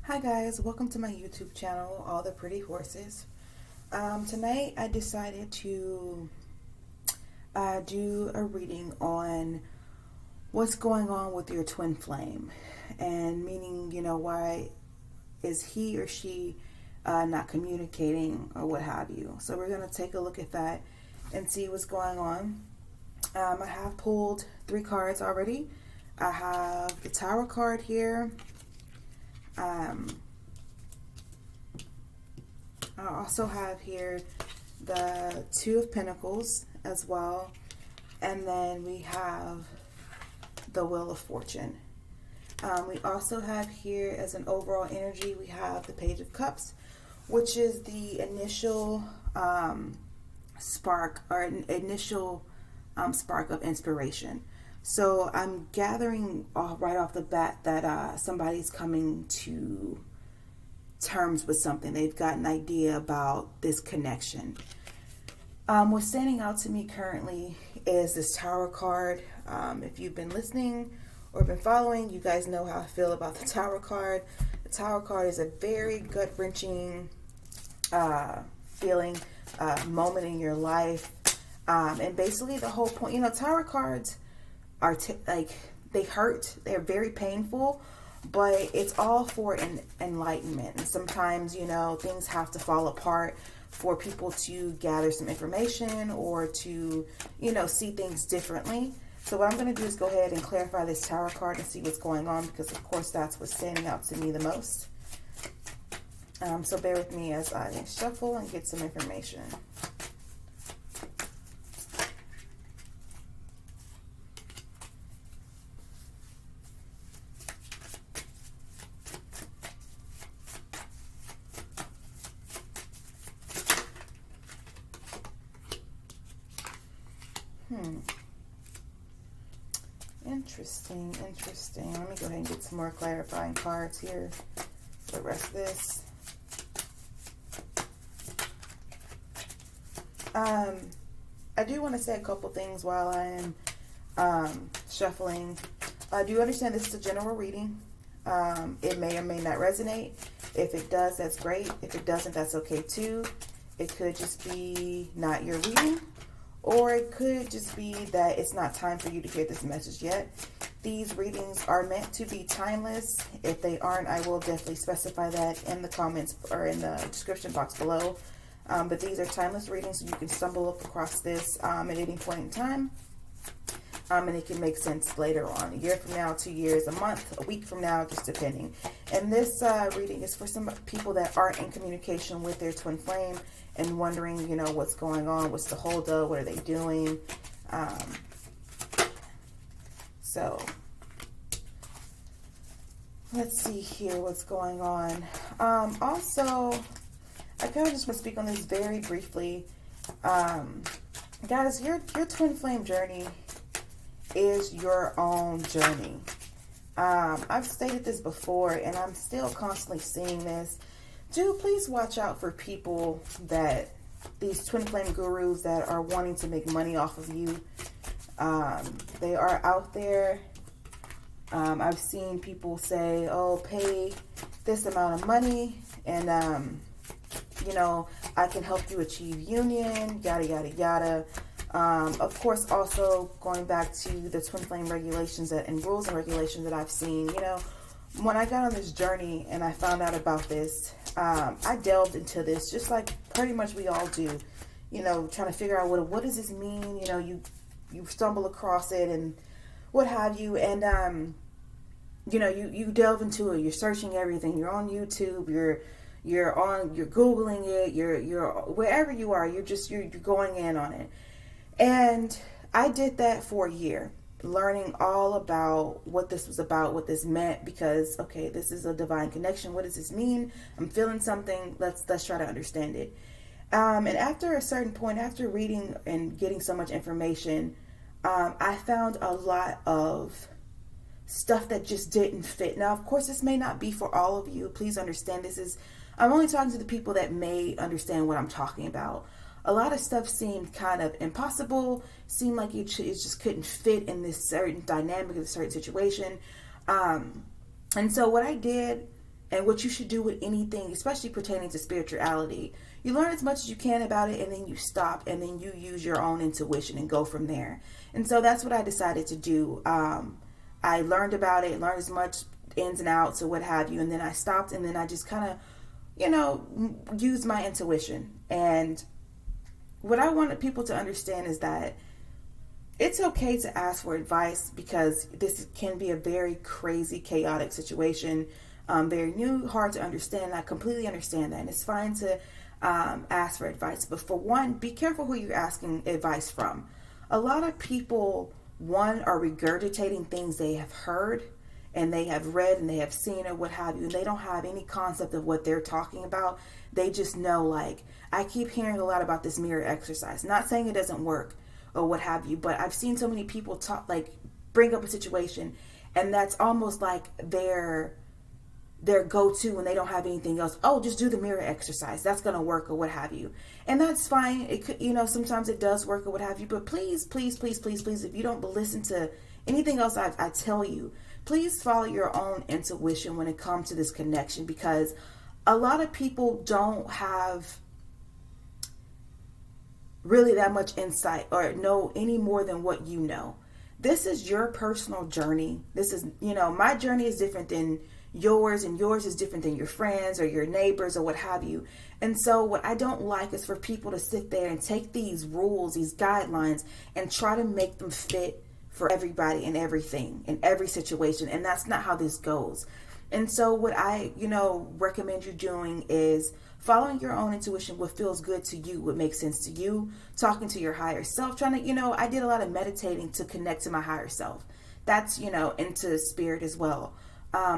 Hi guys, welcome to my YouTube channel, All the Pretty Horses. Tonight I decided to do a reading on what's going on with your twin flame, and meaning, why is he or she not communicating or what have you. So we're going to take a look at that and see what's going on. I have pulled 3 cards already. I have the Tower card here. I also have here the 2 of Pentacles as well, and then we have the Wheel of Fortune. We also have here, as an overall energy, we have the Page of Cups, which is the initial spark, or initial spark of inspiration. So I'm gathering right off the bat that somebody's coming to terms with something. They've got an idea about this connection. What's standing out to me currently is this Tower card. If you've been listening or been following, you guys know how I feel about the Tower card. The Tower card is a very gut-wrenching feeling, moment in your life. And basically the whole point, Tower cards are they hurt. They're very painful, but it's all for enlightenment. And sometimes, things have to fall apart for people to gather some information or to, see things differently. So what I'm going to do is go ahead and clarify this Tower card and see what's going on, because of course that's what's standing out to me the most. So bear with me as I shuffle and get some information. Interesting. Let me go ahead and get some more clarifying cards here for the rest of this. I do want to say a couple things while I am shuffling. I do understand this is a general reading. It may or may not resonate. If it does, that's great. If it doesn't, that's okay too. It could just be not your reading, or it could just be that it's not time for you to hear this message yet. These readings are meant to be timeless. If they aren't, I will definitely specify that in the comments or in the description box below. But these are timeless readings, so you can stumble up across this at any point in time. And it can make sense later on, a year from now, 2 years, a month, a week from now, just depending. And this reading is for some people that aren't in communication with their twin flame and wondering, what's going on, what's the holdup, what are they doing. So let's see here what's going on. Also, I kind of just want to speak on this very briefly. Guys, your twin flame journey is your own journey. I've stated this before, and I'm still constantly seeing this. Do please watch out for people that, these twin flame gurus that are wanting to make money off of you. They are out there. I've seen people say, oh, pay this amount of money and, I can help you achieve union, yada, yada, yada. Of course, also going back to the twin flame regulations and rules and regulations that I've seen, when I got on this journey and I found out about this, I delved into this just like pretty much we all do, trying to figure out what does this mean? You stumble across it and what have you. And, you delve into it, you're searching everything, you're on YouTube, you're Googling it, you're wherever you are, you're going in on it. And I did that for a year, learning all about what this was about, what this meant, because, okay, this is a divine connection. What does this mean? I'm feeling something. Let's try to understand it. And after a certain point, after reading and getting so much information, I found a lot of stuff that just didn't fit. Now, of course, this may not be for all of you. Please understand, I'm only talking to the people that may understand what I'm talking about. A lot of stuff seemed kind of impossible, seemed like it just couldn't fit in this certain dynamic, of a certain situation. And so what I did and what you should do with anything, especially pertaining to spirituality. You learn as much as you can about it, and then you stop, and then you use your own intuition and go from there. And so that's what I decided to do. I learned about it, learned as much ins and outs or what have you, and then I stopped, and then I just kind of, used my intuition. And what I wanted people to understand is that it's okay to ask for advice, because this can be a very crazy, chaotic situation, very new, hard to understand. I completely understand that, and it's fine to ask for advice. But for one, be careful who you're asking advice from. A lot of people, one, are regurgitating things they have heard and they have read and they have seen or what have you, and they don't have any concept of what they're talking about. They just know, like, I keep hearing a lot about this mirror exercise. Not saying it doesn't work or what have you, but I've seen so many people talk, like, bring up a situation, and that's almost like their go-to when they don't have anything else. Oh, just do the mirror exercise. That's going to work or what have you. And that's fine. It could, sometimes it does work or what have you, but please, please, please, please, please, if you don't listen to anything else I tell you, please follow your own intuition when it comes to this connection, because a lot of people don't have really that much insight or know any more than what you know. This is your personal journey. This is, my journey is different than yours, and yours is different than your friends or your neighbors or what have you. And so what I don't like is for people to sit there and take these rules, these guidelines, and try to make them fit for everybody and everything in every situation. And that's not how this goes. And so what I, recommend you doing is following your own intuition, what feels good to you, what makes sense to you, talking to your higher self, trying to, I did a lot of meditating to connect to my higher self. That's, into spirit as well.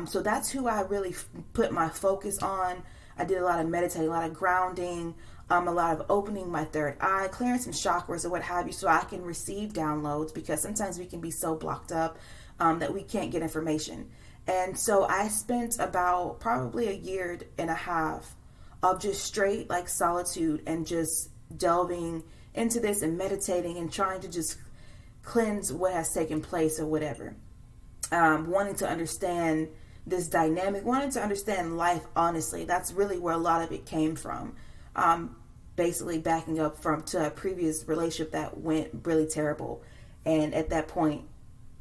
So that's who I really put my focus on. I did a lot of meditating, a lot of grounding, a lot of opening my third eye, clearing some chakras or what have you, so I can receive downloads, because sometimes we can be so blocked up that we can't get information. And so I spent about probably a year and a half of just straight like solitude and just delving into this and meditating and trying to just cleanse what has taken place or whatever. Wanting to understand this dynamic, wanting to understand life honestly. That's really where a lot of it came from. Basically backing up to a previous relationship that went really terrible. And at that point,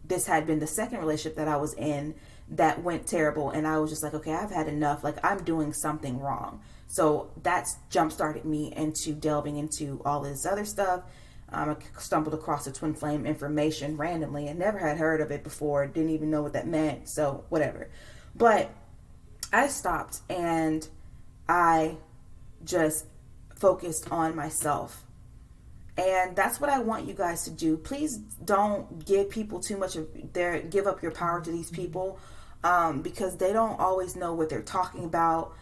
this had been the second relationship that I was in that went terrible. And I was just like, okay, I've had enough. Like, I'm doing something wrong. So that's jump-started me into delving into all this other stuff. I stumbled across the Twinflame information randomly and never had heard of it before. Didn't even know what that meant. So whatever. But I stopped and I just focused on myself. And that's what I want you guys to do. Please don't give people too much of give up your power to these people, because they don't always know what they're talking about.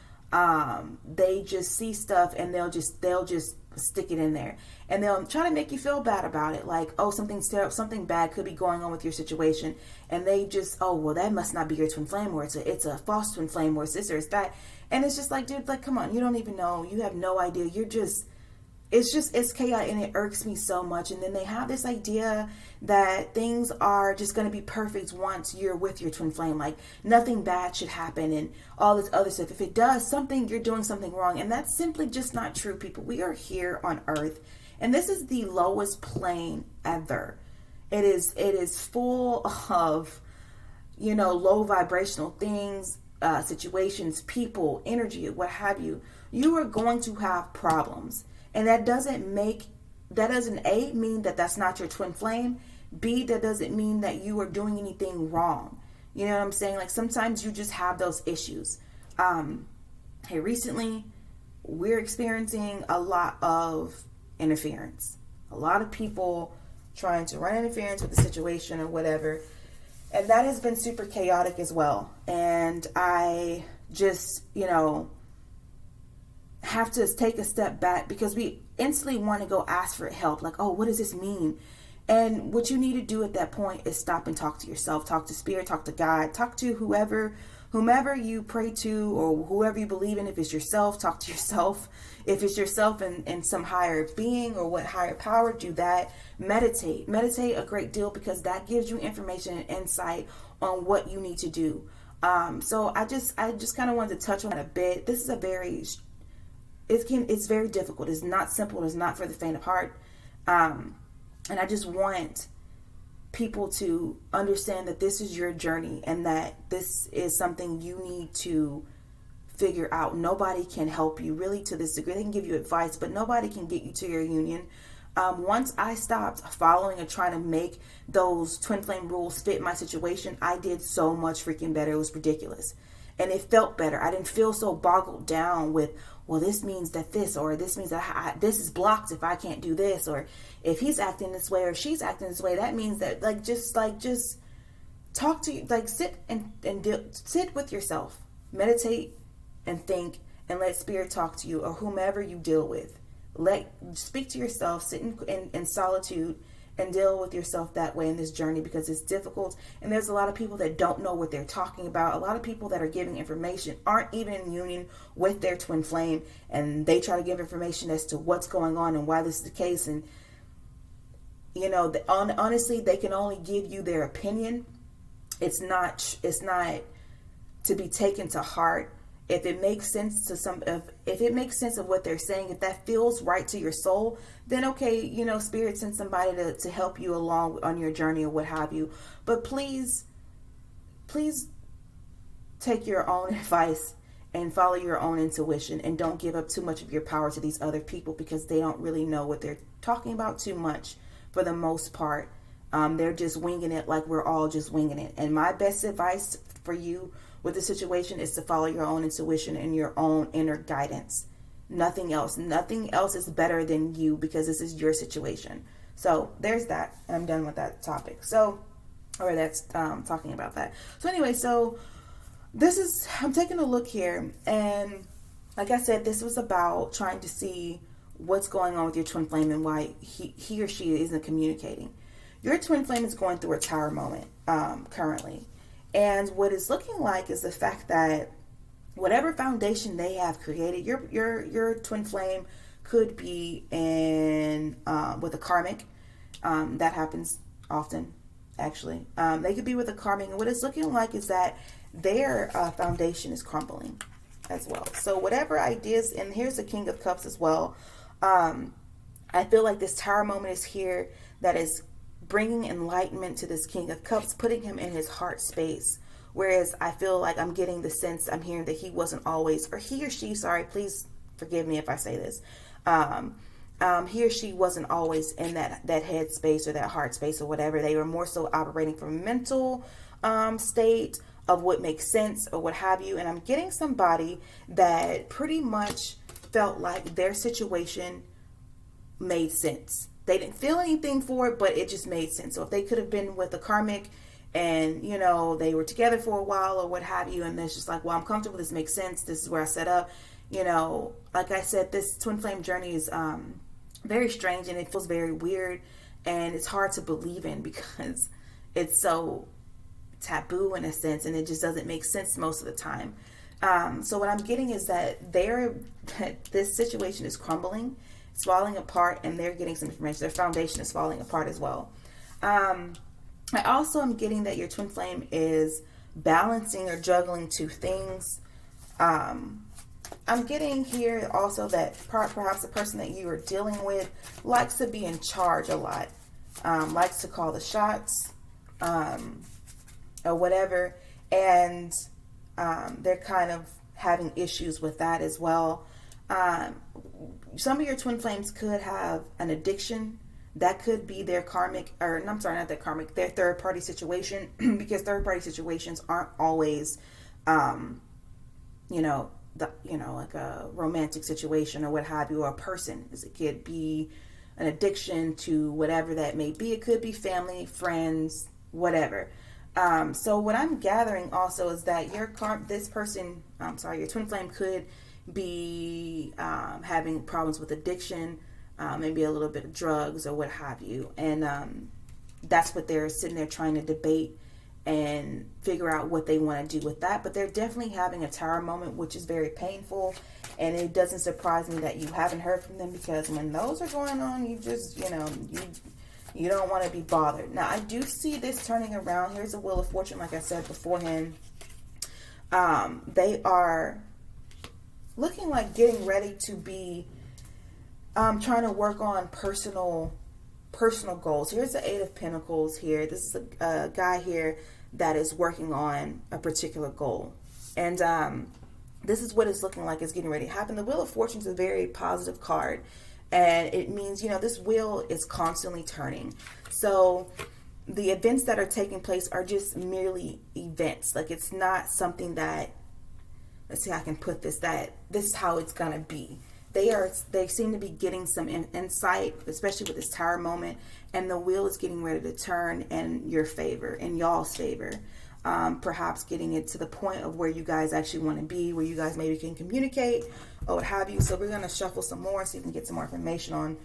They just see stuff and they'll just stick it in there, and they'll try to make you feel bad about it. Like, oh, something's terrible, something bad could be going on with your situation. And they just, oh, well, that must not be your twin flame, or it's a false twin flame, or it's this or it's that. And it's just like, dude, like, come on, you don't even know. You have no idea. It's chaotic, and it irks me so much. And then they have this idea that things are just going to be perfect once you're with your twin flame. Like, nothing bad should happen and all this other stuff. If it does, you're doing something wrong. And that's simply just not true, people. We are here on earth, and this is the lowest plane ever. It is full of, low vibrational things, situations, people, energy, what have you. You are going to have problems. And that doesn't A, mean that that's not your twin flame. B, that doesn't mean that you are doing anything wrong. You know what I'm saying? Like, sometimes you just have those issues. Hey, recently we're experiencing a lot of interference. A lot of people trying to run interference with the situation or whatever. And that has been super chaotic as well. And I just, have to take a step back, because we instantly want to go ask for help. Like, oh, what does this mean? And what you need to do at that point is stop and talk to yourself, talk to spirit, talk to God, talk to whomever you pray to, or whoever you believe in. If it's yourself, talk to yourself. If it's yourself and some higher being or what higher power, do that. Meditate a great deal, because that gives you information and insight on what you need to do. So I just kind of wanted to touch on that a bit. This is a very, it's very difficult. It's not simple. It's not for the faint of heart. And I just want people to understand that this is your journey and that this is something you need to figure out. Nobody can help you really to this degree. They can give you advice, but nobody can get you to your union. Once I stopped following and trying to make those twin flame rules fit my situation, I did so much freaking better. It was ridiculous. And it felt better. I didn't feel so boggled down with, well, this means that this, or this means that this is blocked if I can't do this, or if he's acting this way or she's acting this way, that means that, just talk to you, sit and sit with yourself, meditate and think, and let spirit talk to you, or whomever you deal with. Speak to yourself, sit in solitude and deal with yourself that way in this journey, because it's difficult. And there's a lot of people that don't know what they're talking about. A lot of people that are giving information aren't even in union with their twin flame, and they try to give information as to what's going on and why this is the case. And honestly, they can only give you their opinion. It's not to be taken to heart. If it makes sense to if it makes sense of what they're saying, if that feels right to your soul, then okay, spirit sends somebody to help you along on your journey or what have you. But please take your own advice and follow your own intuition, and don't give up too much of your power to these other people, because they don't really know what they're talking about too much for the most part. They're just winging it, like we're all just winging it. And my best advice for you with the situation is to follow your own intuition and your own inner guidance. Nothing else. Nothing else is better than you, because this is your situation. So there's that. And I'm done with that topic. That's talking about that. So anyway, I'm taking a look here, and like I said, this was about trying to see what's going on with your twin flame and why he or she isn't communicating. Your twin flame is going through a tower moment currently. And what it's looking like is the fact that whatever foundation they have created, your twin flame could be in with a karmic. That happens often, actually. They could be with a karmic, and what it's looking like is that their foundation is crumbling as well. So whatever ideas, and here's the King of Cups as well. I feel like this tower moment is here that is bringing enlightenment to this King of Cups, putting him in his heart space. Whereas I feel like I'm getting the sense, I'm hearing that he wasn't always, or he or she, sorry, please forgive me if I say this, he or she wasn't always in that head space or that heart space or whatever. They were more so operating from a mental state of what makes sense or what have you. And I'm getting somebody that pretty much felt like their situation made sense. They didn't feel anything for it, but it just made sense. So if they could have been with a karmic and, they were together for a while or what have you, and it's just like, well, I'm comfortable, this makes sense, this is where I set up, like I said, this twin flame journey is very strange, and it feels very weird, and it's hard to believe in because it's so taboo in a sense, and it just doesn't make sense most of the time. So what I'm getting is that this situation is crumbling, it's falling apart, and they're getting some information. Their foundation is falling apart as well. I also am getting that your twin flame is balancing or juggling two things. I'm getting here also that perhaps the person that you are dealing with likes to be in charge a lot, likes to call the shots, or whatever, and they're kind of having issues with that as well. Some of your twin flames could have an addiction. That could be their karmic, or I'm sorry, not their karmic, their third party situation, because third party situations aren't always, like a romantic situation or what have you, or a person. It could be an addiction to whatever that may be. It could be family, friends, whatever. So what I'm gathering also is that your twin flame could be having problems with addiction, maybe a little bit of drugs or what have you, and that's what they're sitting there trying to debate and figure out what they want to do with that. But they're definitely having a tower moment, which is very painful, and it doesn't surprise me that you haven't heard from them, because when those are going on, you just you don't want to be bothered. Now I do see this turning around. Here's a Wheel of Fortune, like I said beforehand. They are looking like getting ready to be trying to work on personal goals. Here's the Eight of Pentacles here. This is a guy here that is working on a particular goal. And this is what it's looking like it's getting ready to happen. The Wheel of Fortune is a very positive card. And it means, you know, this wheel is constantly turning. So the events that are taking place are just merely events. Like, it's not something that, let's see how I can put this, that this is how it's going to be. They seem to be getting some insight, especially with this Tower moment, and the wheel is getting ready to turn in your favor, in y'all's favor. Perhaps getting it to the point of where you guys actually want to be, where you guys maybe can communicate or what have you. So we're going to shuffle some more so you can get some more information on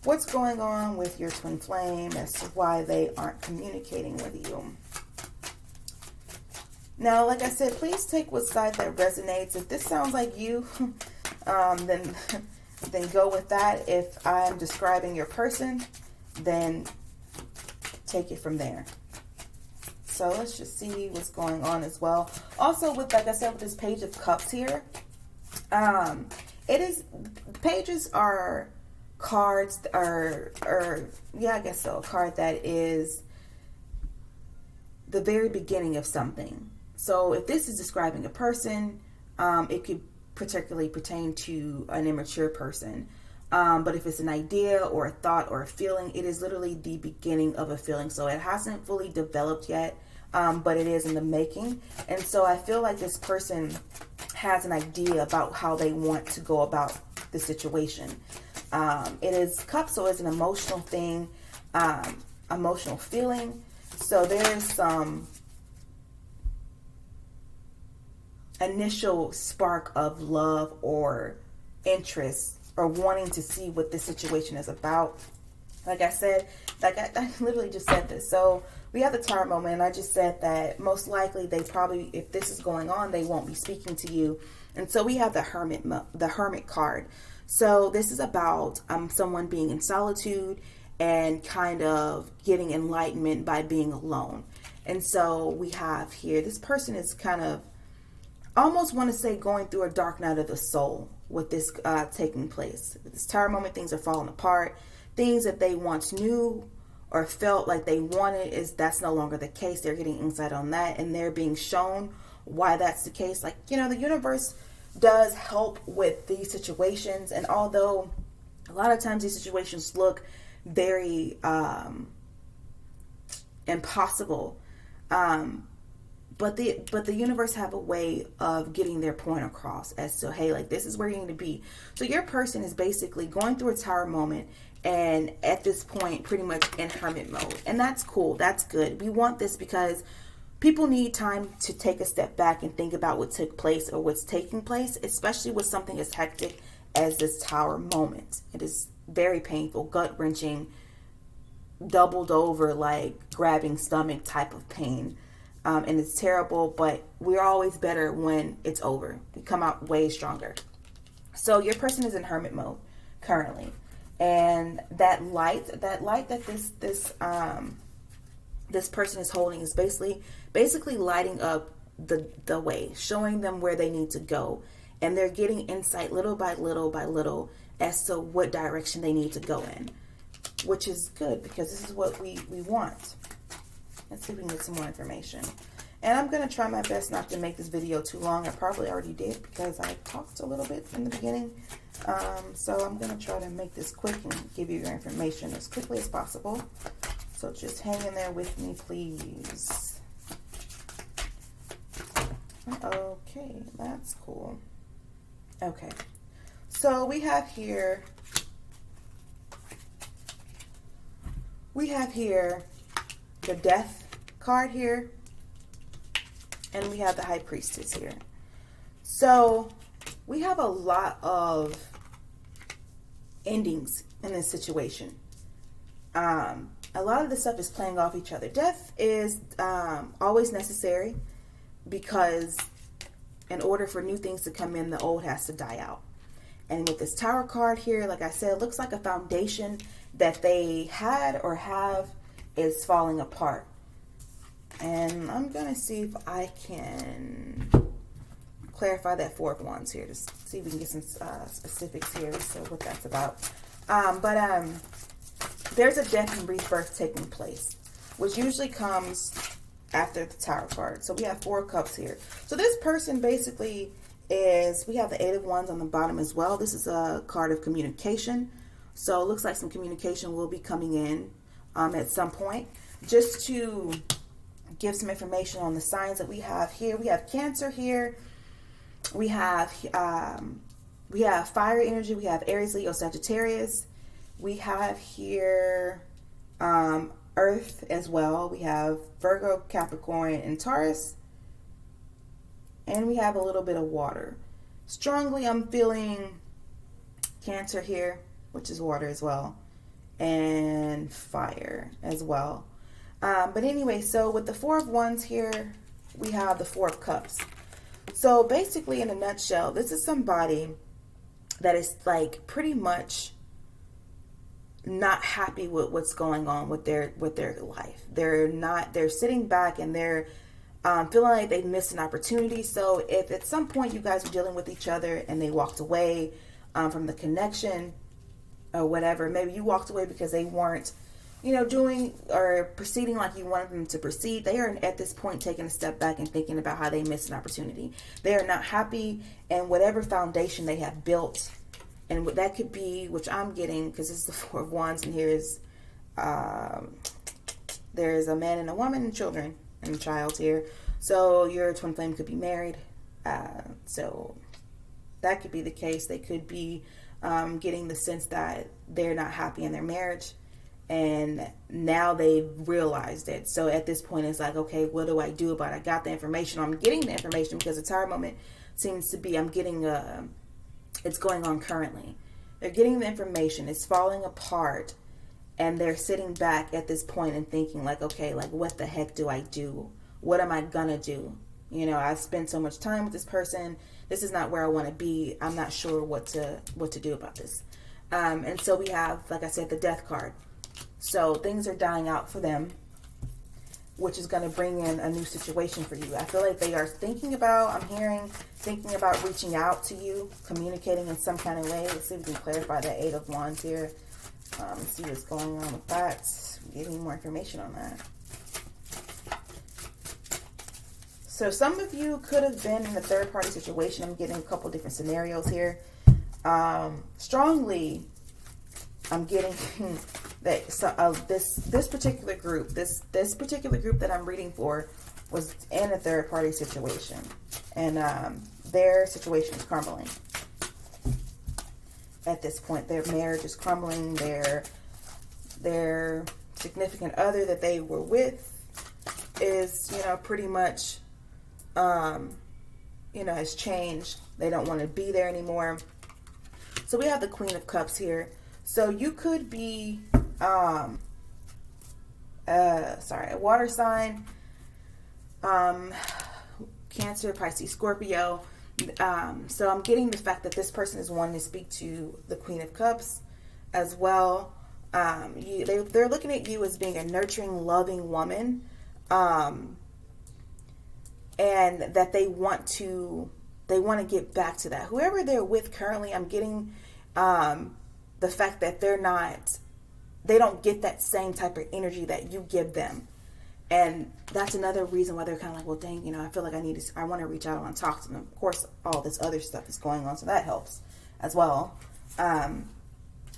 what's going on with your twin flame as to why they aren't communicating with you. Now, like I said, please take what side that resonates. If this sounds like you, then go with that. If I'm describing your person, then take it from there. So let's just see what's going on as well. Also, with, like I said, with this Page of Cups here, pages are cards, yeah, I guess so. A card that is the very beginning of something. So if this is describing a person, it could particularly pertain to an immature person. But if it's an idea or a thought or a feeling, it is literally the beginning of a feeling. So it hasn't fully developed yet, but it is in the making. And so I feel like this person has an idea about how they want to go about the situation. It is cups, so it's an emotional thing, emotional feeling. So there's some initial spark of love or interest or wanting to see what this situation is about. Like I said, I literally just said this. So we have the Tower moment, and I just said that most likely they probably, if this is going on, they won't be speaking to you. And so we have the Hermit card. So this is about someone being in solitude and kind of getting enlightenment by being alone. And so we have here, this person is kind of, almost want to say, going through a dark night of the soul with this taking place. This Tower moment, things are falling apart. Things that they once knew or felt like they wanted, that's no longer the case. They're getting insight on that, and they're being shown why that's the case. Like, you know, the universe does help with these situations, and although a lot of times these situations look very impossible, but the universe have a way of getting their point across as to, hey, like, this is where you need to be. So your person is basically going through a Tower moment, and at this point pretty much in hermit mode, and that's cool. That's good. We want this because people need time to take a step back and think about what took place or what's taking place, especially with something as hectic as this Tower moment. It is very painful, gut-wrenching, doubled over, like grabbing stomach type of pain. And it's terrible, but we're always better when it's over. We come out way stronger. So your person is in hermit mode currently. And that light that this person is holding is basically lighting up the way, showing them where they need to go. And they're getting insight little by little by little as to what direction they need to go in, which is good because this is what we want. Let's see if we can get some more information. And I'm going to try my best not to make this video too long. I probably already did because I talked a little bit in the beginning. So I'm going to try to make this quick and give you your information as quickly as possible. So just hang in there with me, please. Okay, that's cool. Okay, so we have here the Death card here, and we have the High Priestess here. So we have a lot of endings in this situation. A lot of this stuff is playing off each other. Death is always necessary because in order for new things to come in, the old has to die out. And with this Tower card here, like I said, it looks like a foundation that they had or have is falling apart. And I'm going to see if I can clarify that Four of Wands here to see if we can get some specifics here. So what that's about. There's a death and rebirth taking place, which usually comes after the Tower card. So we have 4 cups here. So this person basically is, we have the 8 of Wands on the bottom as well. This is a card of communication. So it looks like some communication will be coming in at some point. Just to give some information on the signs that we have here. We have Cancer here. We have fire energy. We have Aries, Leo, Sagittarius. We have here Earth as well. We have Virgo, Capricorn, and Taurus. And we have a little bit of water. Strongly, I'm feeling Cancer here, which is water as well, and fire as well. But anyway, so with the 4 of Wands here, we have the 4 of Cups. So basically, in a nutshell, this is somebody that is like pretty much not happy with what's going on with their life. They're sitting back and they're feeling like they've missed an opportunity. So if at some point you guys were dealing with each other and they walked away from the connection or whatever, maybe you walked away because they weren't, doing or proceeding like you wanted them to proceed. They are at this point taking a step back and thinking about how they missed an opportunity. They are not happy in whatever foundation they have built. And what that could be, which I'm getting, because this is the 4 of Wands, and here is, there's a man and a woman and children and a child here. So your twin flame could be married. So that could be the case. They could be getting the sense that they're not happy in their marriage. And now they've realized it. So at this point, it's like, okay, what do I do about it? I got the information. I'm getting the information because the Tower moment seems to be, I'm getting it's going on currently. They're getting the information. It's falling apart. And they're sitting back at this point and thinking like, okay, like what the heck do I do? What am I gonna do? I've spent so much time with this person. This is not where I want to be. I'm not sure what to do about this. And so we have, like I said, the Death card. So things are dying out for them, which is going to bring in a new situation for you. I feel like they are thinking about reaching out to you, communicating in some kind of way. Let's see if we can clarify that 8 of Wands here. Let's see what's going on with that. Get any more information on that. So some of you could have been in a third-party situation. I'm getting a couple different scenarios here. Strongly, I'm getting that this particular group, this particular group that I'm reading for, was in a third-party situation, and their situation is crumbling. At this point, their marriage is crumbling. Their significant other that they were with is, pretty much, has changed. They don't want to be there anymore. So we have the Queen of Cups here. So you could be, a water sign, Cancer, Pisces, Scorpio. So I'm getting the fact that this person is wanting to speak to the Queen of Cups as well. They're looking at you as being a nurturing, loving woman, and that they want to get back to that. Whoever they're with currently, I'm getting the fact that they don't get that same type of energy that you give them. And that's another reason why they're kind of like, well, dang, I feel like I want to reach out and talk to them. Of course, all this other stuff is going on, so that helps as well.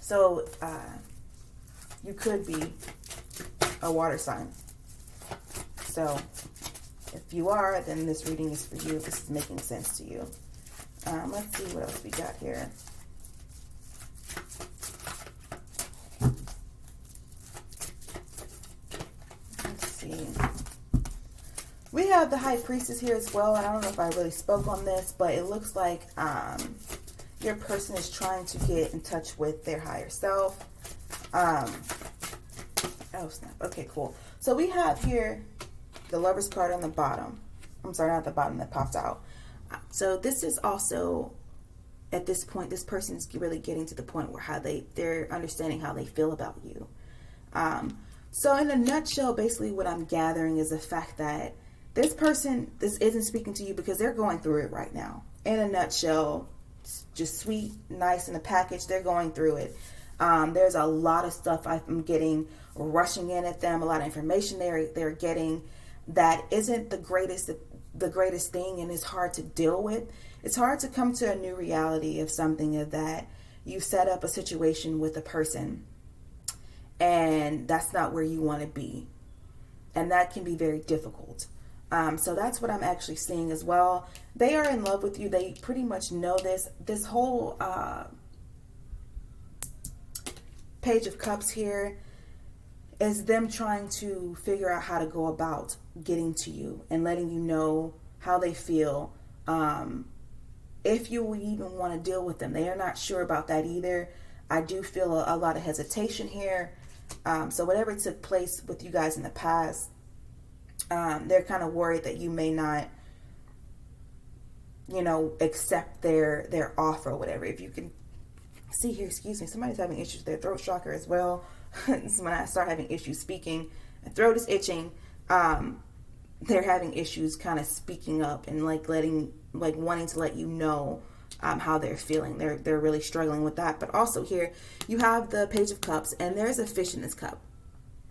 So you could be a water sign. So if you are, then this reading is for you. This is making sense to you. Let's see what else we got here. We have the High Priestess here as well, and I don't know if I really spoke on this, but it looks like your person is trying to get in touch with their higher self. Oh snap. Okay, cool. So we have here the Lover's card on the bottom. I'm sorry, not the bottom, that popped out. So this is also, at this point, this person is really getting to the point where they're understanding how they feel about you. So in a nutshell, basically what I'm gathering is the fact that this person isn't speaking to you because they're going through it right now. in a nutshell, just sweet, nice in the package. They're going through it. There's a lot of stuff I'm getting rushing in at them, a lot of information they're getting that isn't the greatest thing, and it's hard to deal with. It's hard to come to a new reality of something that you set up a situation with a person and that's not where you want to be, and that can be very difficult. So that's what I'm actually seeing as well. They are in love with you. They pretty much know this whole Page of Cups here is them trying to figure out how to go about getting to you and letting you know how they feel. If you would even want to deal with them. They are not sure about that either. I do feel a lot of hesitation here. So whatever took place with you guys in the past, they're kind of worried that you may not, accept their offer or whatever. If you can see here, excuse me, somebody's having issues with their throat chakra as well. This is when I start having issues speaking. My throat is itching. They're having issues kind of speaking up and wanting to let you know how they're feeling. They're really struggling with that. But also here you have the Page of Cups, and there's a fish in this cup,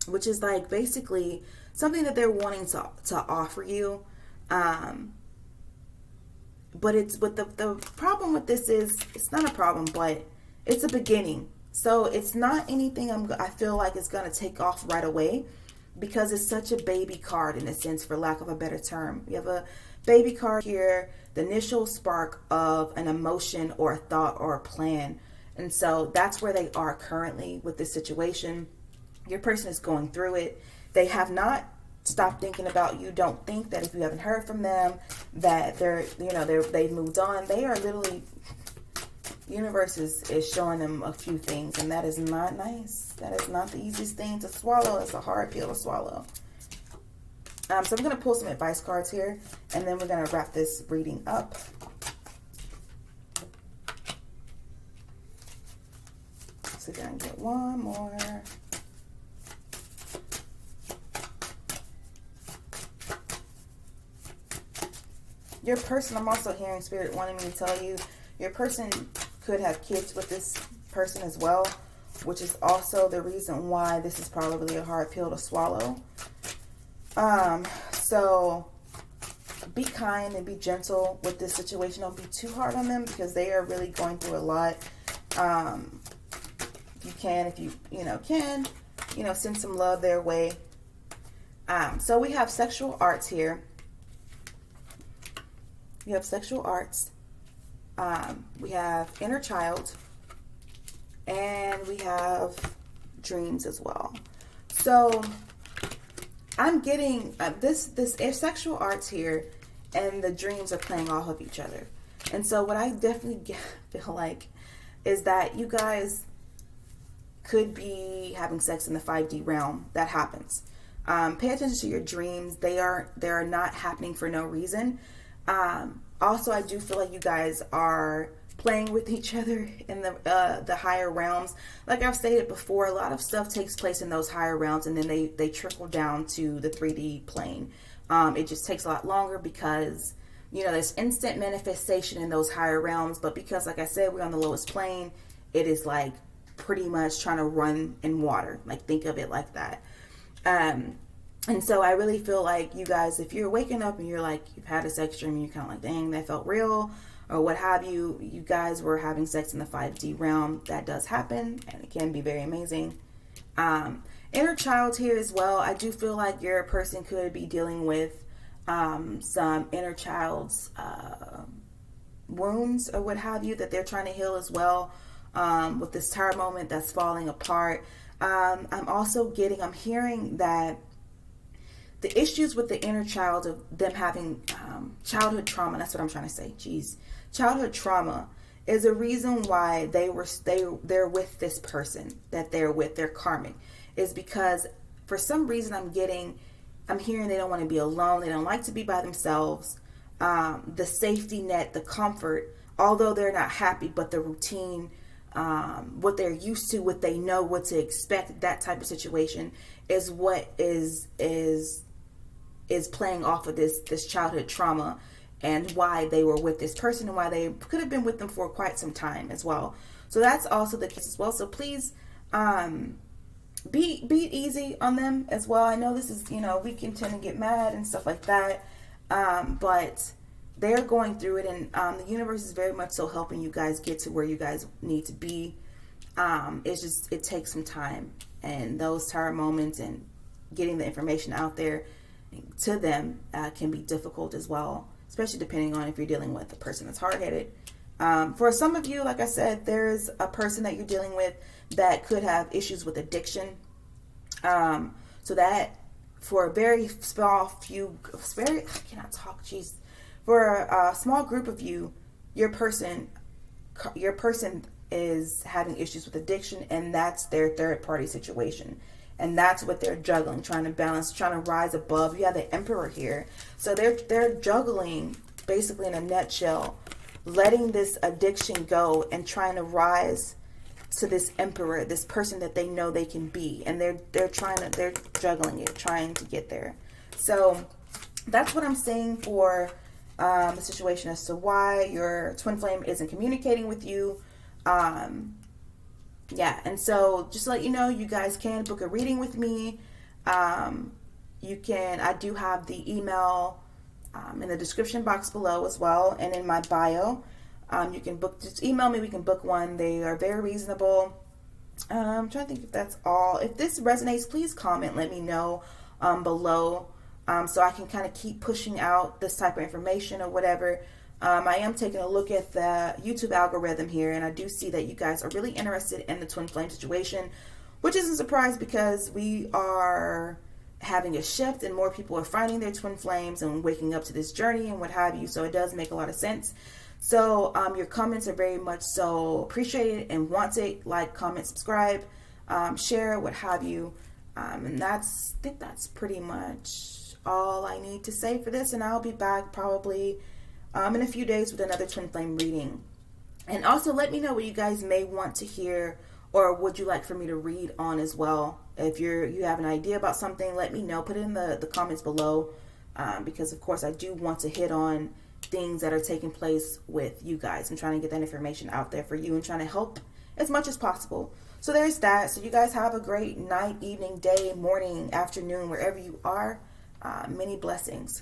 which is like basically something that they're wanting to offer you. But the problem with this is, it's not a problem, but it's a beginning. So it's not anything I feel like it's going to take off right away, because it's such a baby card in a sense, for lack of a better term. You have a baby card here, the initial spark of an emotion or a thought or a plan. And so that's where they are currently with this situation. Your person is going through it. They have not stopped thinking about you. Don't think that if you haven't heard from them that they've moved on. They are literally, universe is showing them a few things, and that is not nice. That is not the easiest thing to swallow. It's a hard pill to swallow. So I'm going to pull some advice cards here, and then we're going to wrap this reading up. So we're going to get one more. Your person, I'm also hearing Spirit wanting me to tell you, your person could have kids with this person as well, which is also the reason why this is probably a hard pill to swallow. So be kind and be gentle with this situation. Don't be too hard on them, because they are really going through a lot. You can, if you send some love their way. So we have sexual arts here. You have sexual arts. We have inner child, and we have dreams as well. So I'm getting this sexual arts here, and the dreams are playing off of each other. And so what I definitely feel like is that you guys could be having sex in the 5D realm. That happens. Pay attention to your dreams. They are not happening for no reason. Also, I do feel like you guys are playing with each other in the higher realms. Like I've stated before, a lot of stuff takes place in those higher realms, and then they trickle down to the 3D plane. It just takes a lot longer because, there's instant manifestation in those higher realms. But because, like I said, we're on the lowest plane, it is like pretty much trying to run in water. Like, think of it like that. And so I really feel like you guys, if you're waking up and you're like, you've had a sex dream and you're kind of like, dang, that felt real, or what have you, you guys were having sex in the 5D realm. That does happen, and it can be very amazing. Inner child here as well. I do feel like your person could be dealing with some inner child's wounds or what have you that they're trying to heal as well, with this tower moment that's falling apart. I'm hearing that the issues with the inner child, of them having childhood trauma, that's what I'm trying to say. Childhood trauma is a reason why they're with this person that they're with, their karmic, is because for some reason I'm hearing they don't want to be alone. They don't like to be by themselves. The safety net, the comfort, although they're not happy, but the routine, what they're used to, what they know, what to expect, that type of situation is what is playing off of this childhood trauma. and why they were with this person and why they could have been with them for quite some time as well. So that's also the case as well. So please be easy on them as well. I know this is, we can tend to get mad and stuff like that, but they're going through it, and the universe is very much so helping you guys get to where you guys need to be. It takes some time, and those tired moments and getting the information out there to them can be difficult as well, especially depending on if you're dealing with a person that's hard-headed. For some of you, like I said, there's a person that you're dealing with that could have issues with addiction. So that for a very small I cannot talk, jeez. For a small group of you, your person is having issues with addiction, and that's their third party situation. And that's what they're juggling, trying to balance, trying to rise above. You have the Emperor here. So they're juggling, basically in a nutshell, letting this addiction go and trying to rise to this Emperor, this person that they know they can be. And they're juggling it, trying to get there. So that's what I'm saying for the situation as to why your twin flame isn't communicating with you. Yeah, and so just to let you know, you guys can book a reading with me. I do have the email in the description box below as well, and in my bio. You can just email me, we can book one. They are very reasonable. I'm trying to think if that's all. If this resonates, please comment, let me know below, so I can kind of keep pushing out this type of information or whatever. I am taking a look at the YouTube algorithm here, and I do see that you guys are really interested in the twin flame situation, which isn't a surprise because we are having a shift and more people are finding their twin flames and waking up to this journey and what have you. So it does make a lot of sense. So your comments are very much so appreciated and wanted. Like, comment, subscribe, share, what have you. And I think that's pretty much all I need to say for this. And I'll be back probably in a few days with another twin flame reading. And also let me know what you guys may want to hear, or would you like for me to read on as well. If you have an idea about something, let me know. Put it in the comments below, because of course I do want to hit on things that are taking place with you guys. I'm trying to get that information out there for you and trying to help as much as possible. So there's that. So you guys have a great night, evening, day, morning, afternoon, wherever you are. Many blessings.